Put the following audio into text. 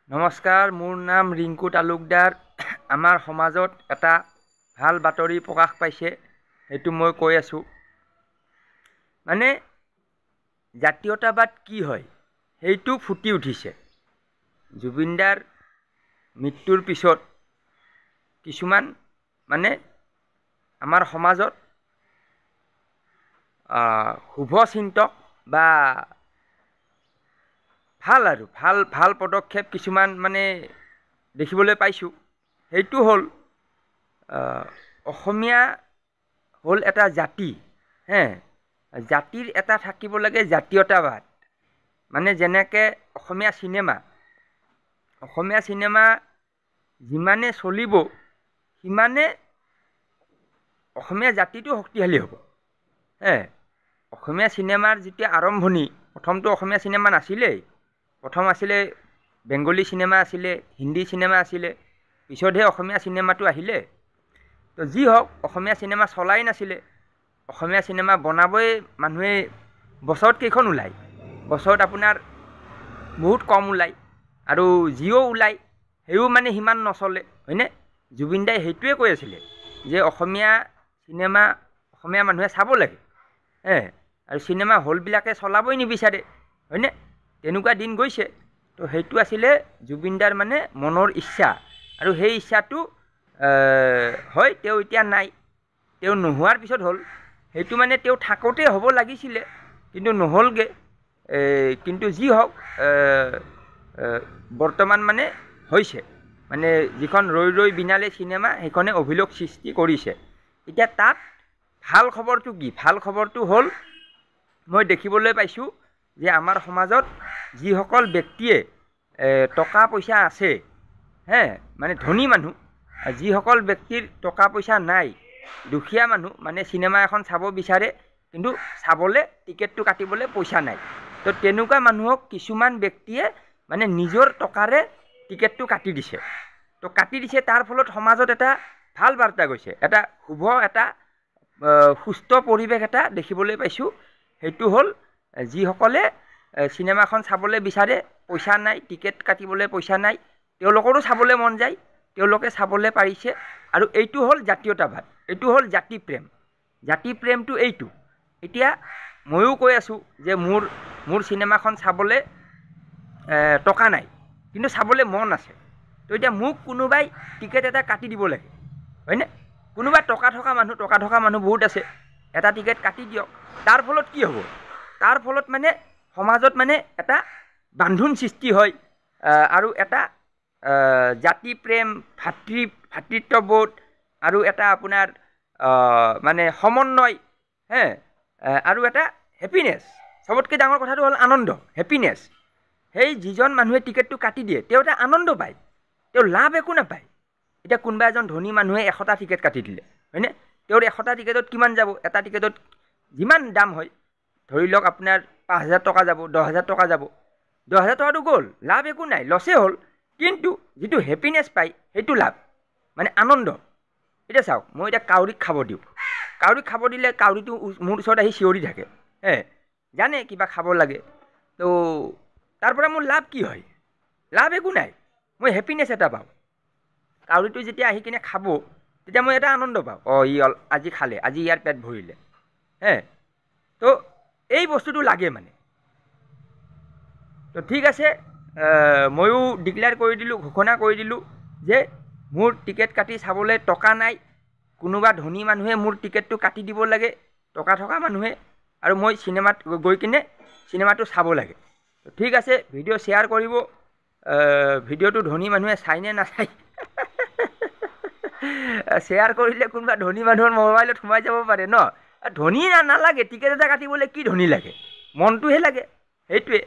নমস্কাৰ, মোৰ নাম ৰিংকু তালুকদাৰ। আমাৰ সমাজত এটা ভাল বাতৰি প্ৰকাশ পাইছে, সেইটো মই কৈ আছোঁ। মানে জাতীয়তাবাদ কি হয় সেইটো ফুটি উঠিছে। জুবিনদাৰ মৃত্যুৰ পিছত কিছুমান মানে আমাৰ সমাজত শুভচিন্তক বা ভাল পদক্ষেপ কিছুমান মানে দেখিবলৈ পাইছোঁ। সেইটো হ'ল অসমীয়া হ'ল এটা জাতি, জাতিৰ এটা থাকিব লাগে জাতীয়তাবাদ। মানে যেনেকৈ অসমীয়া চিনেমা যিমানে চলিব সিমানে অসমীয়া জাতিটো শক্তিশালী হ'ব। অসমীয়া চিনেমাৰ যেতিয়া আৰম্ভণি, প্ৰথমটো অসমীয়া চিনেমা নাছিলেই। প্ৰথম আছিলে বেংগলী চিনেমা আছিলে, হিন্দী চিনেমা আছিলে, পিছতহে অসমীয়া চিনেমাটো আহিলে। তো যি হওক, অসমীয়া চিনেমা চলাই নাছিলে। অসমীয়া চিনেমা বনাবই মানুহে বছৰত কেইখন ওলায়, বছৰত আপোনাৰ বহুত কম ওলায়, আৰু যিও ওলায় সেইও মানে সিমান নচলে, হয়নে? জুবিনদাই সেইটোৱে কৈ আছিলে যে অসমীয়া চিনেমা অসমীয়া মানুহে চাব লাগে, আৰু চিনেমা হলবিলাকে চলাবই নিবিচাৰে, হয়নে? তেনেকুৱা দিন গৈছে। তো সেইটো আছিলে জুবিনদাৰ মানে মনৰ ইচ্ছা, আৰু সেই ইচ্ছাটো হয় তেওঁ এতিয়া নাই, তেওঁ নোহোৱাৰ পিছত হ'ল। সেইটো মানে তেওঁ থাকোঁতে হ'ব লাগিছিলে, কিন্তু নহ'লগৈ। কিন্তু যি হওক, বৰ্তমান মানে হৈছে, মানে যিখন ৰৈ ৰৈ বিনালে চিনেমা সেইখনে অভিলেখ সৃষ্টি কৰিছে। এতিয়া তাত ভাল খবৰটো কি? ভাল খবৰটো হ'ল, মই দেখিবলৈ পাইছোঁ যে আমাৰ সমাজত যিসকল ব্যক্তিয়ে টকা পইচা আছে, মানে ধনী মানুহ, যিসকল ব্যক্তিৰ টকা পইচা নাই, দুখীয়া মানুহ, মানে চিনেমা এখন চাব বিচাৰে কিন্তু চাবলৈ টিকেটটো কাটিবলৈ পইচা নাই। তো তেনেকুৱা মানুহক কিছুমান ব্যক্তিয়ে মানে নিজৰ টকাৰে টিকেটটো কাটি দিছে। তো কাটি দিছে, তাৰ ফলত সমাজত এটা ভাল বাৰ্তা গৈছে, এটা শুভ, এটা সুস্থ পৰিৱেশ এটা দেখিবলৈ পাইছোঁ। সেইটো হ'ল যিসকলে চিনেমাখন চাবলৈ বিচাৰে, পইচা নাই, টিকেট কাটিবলৈ পইচা নাই, তেওঁলোকৰো চাবলৈ মন যায়, তেওঁলোকে চাবলৈ পাৰিছে। আৰু এইটো হ'ল জাতীয়তাবাদ, এইটো হ'ল জাতি প্ৰেম। জাতি প্ৰেমটো এইটো। এতিয়া ময়ো কৈ আছোঁ যে মোৰ চিনেমাখন চাবলৈ টকা নাই, কিন্তু চাবলৈ মন আছে। তো এতিয়া মোক কোনোবাই টিকেট এটা কাটি দিব লাগে, হয়নে? কোনোবা টকা থকা মানুহ বহুত আছে, এটা টিকেট কাটি দিয়ক। তাৰ ফলত কি হ'ব? তাৰ ফলত মানে সমাজত মানে এটা বান্ধোন সৃষ্টি হয়, আৰু এটা জাতি প্ৰেম, ভাতৃত্ববোধ, আৰু এটা আপোনাৰ মানে সমন্বয়, আৰু এটা হেপিনেছ। চবতকৈ ডাঙৰ কথাটো হ'ল আনন্দ, হেপিনেছ। সেই যিজন মানুহে টিকেটটো কাটি দিয়ে তেওঁ এটা আনন্দ পায়, তেওঁ লাভ একো নাপায়। এতিয়া কোনোবা এজন ধনী মানুহে 100টা টিকেট কাটি দিলে, হয়নে? তেওঁৰ 100টা টিকেটত কিমান যাব? এটা টিকেটত যিমান দাম হয়, ধৰি লওক আপোনাৰ 5,000 টকা যাব, 10,000 টকা যাব। 10,000 টকাটো গ'ল, লাভ একো নাই, লছেই হ'ল। কিন্তু যিটো হেপিনেছ পায় সেইটো লাভ, মানে আনন্দ। এতিয়া চাওক, মই এতিয়া কাউৰীক খাব দিওঁ, কাউৰীক খাব দিলে কাউৰীটো মোৰ ওচৰত আহি চিঞৰি থাকে, জানে কিবা খাব লাগে। তো তাৰ পৰা মোৰ লাভ কি হয়? লাভ একো নাই, মই হেপিনেছ এটা পাওঁ। কাউৰীটো যেতিয়া আহি কিনে খাব, তেতিয়া মই এটা আনন্দ পাওঁ, ই আজি খালে, আজি ইয়াৰ পেট ভৰিলে। তো এই বস্তুটো লাগে মানে। তো ঠিক আছে, ময়ো ডিক্লেয়াৰ কৰি দিলোঁ, ঘোষণা কৰি দিলোঁ যে মোৰ টিকেট কাটি চাবলৈ টকা নাই। কোনোবা ধনী মানুহে মোৰ টিকেটটো কাটি দিব লাগে, টকা থকা মানুহে, আৰু মই চিনেমাত গৈ কিনে চিনেমাটো চাব লাগে। ঠিক আছে, ভিডিঅ' শ্বেয়াৰ কৰিব। ভিডিঅ'টো ধনী মানুহে চায়নে নাচায়? শ্বেয়াৰ কৰিলে কোনোবা ধনী মানুহৰ মোবাইলত সোমাই যাব পাৰে ন। ধনী নালাগে, টিকেট এটা কাটিবলৈ কি ধনী লাগে? মনটোহে লাগে, সেইটোৱে।